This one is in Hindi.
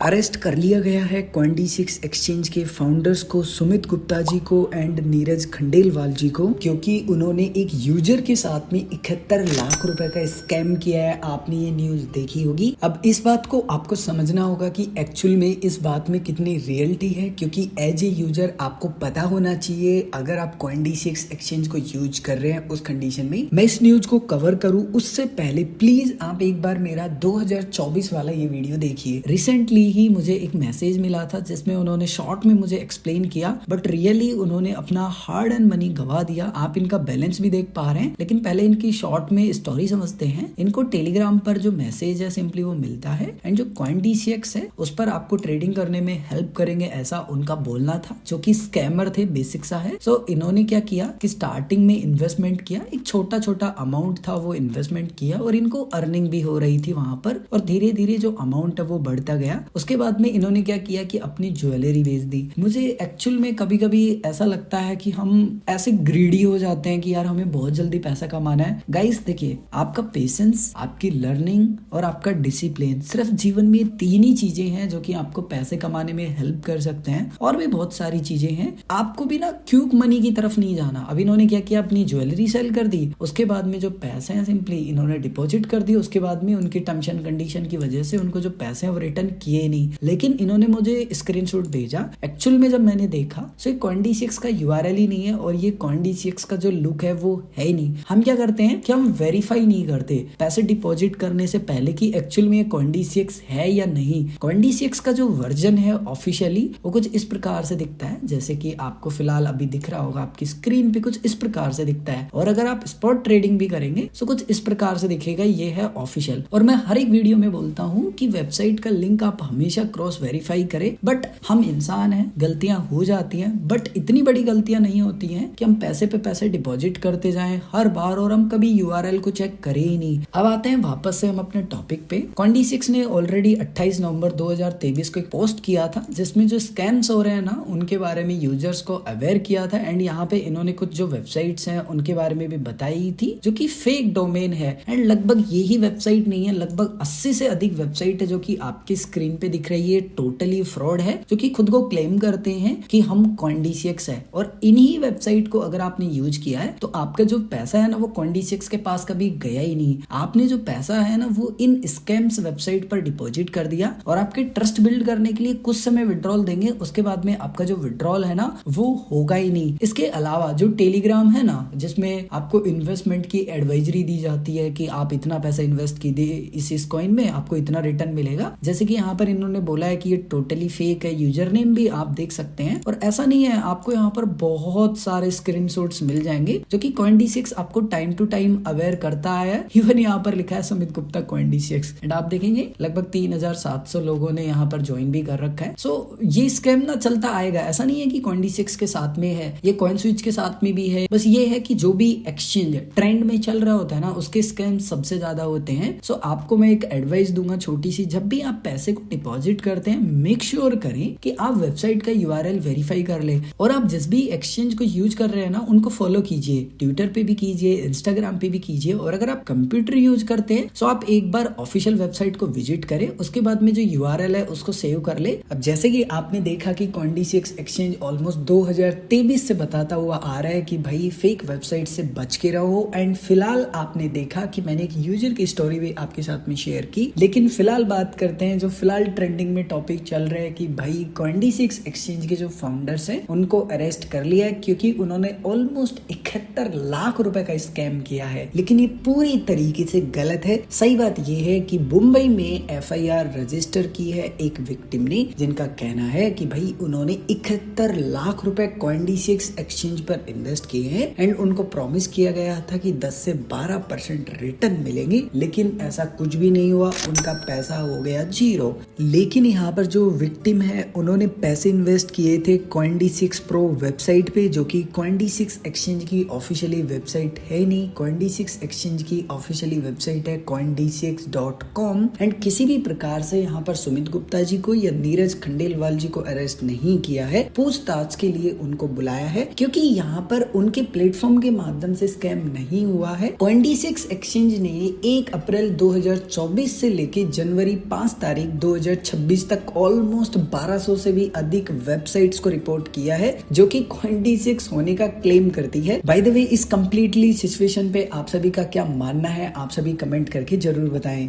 अरेस्ट कर लिया गया है CoinDCX एक्सचेंज के फाउंडर्स को, सुमित गुप्ता जी को एंड नीरज खंडेलवाल जी को, क्योंकि उन्होंने एक यूजर के साथ में 71 लाख रुपए का स्कैम किया है। आपने ये न्यूज देखी होगी। अब इस बात को आपको समझना होगा कि एक्चुअल में इस बात में कितनी रियलिटी है, क्योंकि एज ए यूजर आपको पता होना चाहिए अगर आप CoinDCX एक्सचेंज को यूज कर रहे हैं उस कंडीशन में। मैं इस न्यूज को कवर करूं उससे पहले प्लीज आप एक बार मेरा 2024 वाला ये वीडियो देखिए। रिसेंटली ही मुझे एक मैसेज मिला था जिसमें उन्होंने शॉर्ट में मुझे एक्सप्लेन किया, बट रियली उन्होंने अपना हार्ड एंड मनी गवा दिया। आप इनका बैलेंस भी देख पा रहे हैं, लेकिन पहले इनकी शॉर्ट में स्टोरी समझते हैं। इनको टेलीग्राम पर जो मैसेज है सिंपली वो मिलता है, एंड जो CoinDCX है उस पर आपको ट्रेडिंग करने में हेल्प करेंगे, ऐसा उनका बोलना था, जो कि स्कैमर थे, बेसिक सा है। सो इन्होंने क्या किया कि स्टार्टिंग में इन्वेस्टमेंट किया, एक छोटा छोटा अमाउंट था वो इन्वेस्टमेंट किया, और इनको अर्निंग भी हो रही थी वहां पर, और धीरे धीरे जो अमाउंट है वो बढ़ता गया। उसके बाद में इन्होंने क्या किया कि अपनी ज्वेलरी बेच दी। मुझे एक्चुअल में कभी कभी ऐसा लगता है कि हम ऐसे ग्रीडी हो जाते हैं कि यार हमें बहुत जल्दी पैसा कमाना है। गाइस देखिए, आपका पेशेंस, आपकी लर्निंग और आपका डिसिप्लिन, सिर्फ जीवन में 3 ही चीजें हैं जो कि आपको पैसे कमाने में हेल्प कर सकते हैं। और भी बहुत सारी चीजें हैं। आपको भी ना क्विक मनी की तरफ नहीं जाना। अब इन्होंने क्या किया, अपनी ज्वेलरी सेल कर दी, उसके बाद में जो पैसे हैं सिंपली इन्होंने डिपॉजिट कर दिए। उसके बाद में उनकी टर्म्स एंड कंडीशन की वजह से उनको जो पैसे हैं वो रिटर्न किए नहीं, लेकिन इन्होंने मुझे स्क्रीनशॉट भेजा। एक्चुअल में जब मैंने देखा तो ये CoinDCX का URL ही नहीं है, और ये CoinDCX का जो लुक है वो है ही नहीं। हम क्या करते हैं कि हम वेरीफाई नहीं करते पैसे डिपॉजिट करने से पहले कि एक्चुअल में ये CoinDCX है या नहीं। CoinDCX का जो वर्जन है ऑफिशियली वो कुछ इस प्रकार से दिखता है, जैसे कि आपको फिलहाल अभी दिख रहा होगा आपकी स्क्रीन पे, कुछ इस प्रकार से दिखता है। और अगर आप स्पॉट ट्रेडिंग भी करेंगे तो कुछ इस प्रकार से दिखेगा, ये है ऑफिशियल। और मैं हर एक वीडियो में बोलता हूँ कि वेबसाइट का लिंक आप हमेशा क्रॉस वेरीफाई करें, बट हम इंसान हैं, गलतियां हो जाती हैं, बट इतनी बड़ी गलतियां नहीं होती हैं कि हम पैसे पे पैसे डिपॉजिट करते जाएं हर बार, और हम कभी URL को चेक करें ही नहीं। अब आते हैं वापस से हम अपने टॉपिक पे। CoinDCX ने ऑलरेडी 28 नवंबर 2023 को एक पोस्ट किया था जिसमें जो स्कैम्स हो रहे हैं ना उनके बारे में यूजर्स को अवेयर किया था, एंड यहाँ पे इन्होंने कुछ जो वेबसाइट्स हैं उनके बारे में भी बताई थी जो कि फेक डोमेन है। एंड लगभग यही वेबसाइट नहीं है, लगभग 80 से अधिक वेबसाइट है जो कि आपकी स्क्रीन पे दिख रही है, टोटली फ्रॉड है, जो कि खुद को क्लेम करते हैं कि हम CoinDCX है। और इन्हीं वेबसाइट को अगर आपने यूज किया है तो आपका जो पैसा है ना वो CoinDCX के पास कभी गया ही नहीं। आपने जो पैसा है ना वो इन स्कैम्स वेबसाइट पर डिपॉजिट कर दिया, और आपके ट्रस्ट बिल्ड करने के लिए कुछ समय विड्रॉल देंगे, उसके बाद में आपका जो विड्रॉल है ना वो होगा ही नहीं। इसके अलावा जो टेलीग्राम है ना जिसमें आपको इन्वेस्टमेंट की एडवाइजरी दी जाती है कि आप इतना पैसा इन्वेस्ट कीजिए इस कॉइन में, आपको इतना रिटर्न मिलेगा, जैसे कि यहाँ पर इन्होंने बोला है कि ये टोटली फेक है। यूजर नेम भी आप देख सकते हैं, और ऐसा नहीं है, आपको यहाँ पर बहुत सारे स्क्रीनशॉट्स मिल जाएंगे जो कि CoinDCX आपको टाइम टू टाइम अवेयर करता है। इवन यहाँ पर लिखा है सुमित गुप्ता CoinDCX, एंड आप देखेंगे लगभग 3700 लोगों ने यहाँ पर ज्वाइन भी कर रखा है। सो ये स्कैम ना चलता आएगा, ऐसा नहीं है कि CoinDCX के साथ में है, ये CoinSwitch के साथ में भी है। बस ये है कि जो भी एक्सचेंज ट्रेंड में चल रहा होता है ना उसके स्कैम सबसे ज्यादा होते हैं। सो आपको मैं एक एडवाइस दूंगा छोटी सी, जब भी आप पैसे को डिपॉजिट करते हैं मेक श्योर करें कि आप वेबसाइट का URL वेरीफाई कर ले, और आप जिस भी एक्सचेंज को यूज कर रहे हैं ना उनको फॉलो कीजिए, ट्विटर पे भी कीजिए, इंस्टाग्राम पे भी कीजिए। और अगर आप कंप्यूटर यूज करते हैं तो आप एक बार ऑफिशियल वेबसाइट को विजिट करें, उसके बाद में जो URL है उसको सेव कर ले। अब जैसे कि आपने देखा कि CoinDCX एक्सचेंज ऑलमोस्ट 2023 से बताता हुआ आ रहा है कि भाई फेक वेबसाइट से बच के रहो, एंड फिलहाल आपने देखा कि मैंने एक यूजर की स्टोरी भी आपके साथ में शेयर की। लेकिन फिलहाल बात करते हैं जो फिलहाल ट्रेंडिंग में टॉपिक चल रहा है कि भाई CoinDCX एक्सचेंज के जो फाउंडर्स हैं उनको अरेस्ट कर लिया है, क्योंकि उन्होंने ऑलमोस्ट 71 लाख रुपए का स्कैम किया है। लेकिन ये पूरी तरीके से गलत है। सही बात ये है कि मुंबई में FIR रजिस्टर की है एक विक्टिम ने, जिनका कहना है कि भाई उन्होंने 71 लाख रुपए CoinDCX एक्सचेंज पर इन्वेस्ट किए हैं, एंड उनको प्रॉमिस किया गया था कि 10 से 12% रिटर्न मिलेंगे, लेकिन ऐसा कुछ भी नहीं हुआ, उनका पैसा हो गया 0। लेकिन यहाँ पर जो विक्टिम है उन्होंने पैसे इन्वेस्ट किए थे CoinDCX Pro वेबसाइट पे, जो कि CoinDCX एक्सचेंज की ऑफिशियली वेबसाइट है नहीं। CoinDCX एक्सचेंज की ऑफिशियली वेबसाइट है coindcx.com, एंड किसी भी प्रकार से यहाँ पर सुमित गुप्ता जी को या नीरज खंडेलवाल जी को अरेस्ट नहीं किया है, पूछताछ के लिए उनको बुलाया है, क्योंकि यहाँ पर उनके प्लेटफॉर्म के माध्यम से स्कैम नहीं हुआ है। CoinDCX एक्सचेंज ने 1 अप्रैल 2024 से लेके जनवरी 5 तारीख 2024 2026 तक ऑलमोस्ट 1200 से भी अधिक वेबसाइट्स को रिपोर्ट किया है जो कि Coin26 होने का क्लेम करती है। बाय द वे, इस कंप्लीटली सिचुएशन पे आप सभी का क्या मानना है, आप सभी कमेंट करके जरूर बताएं।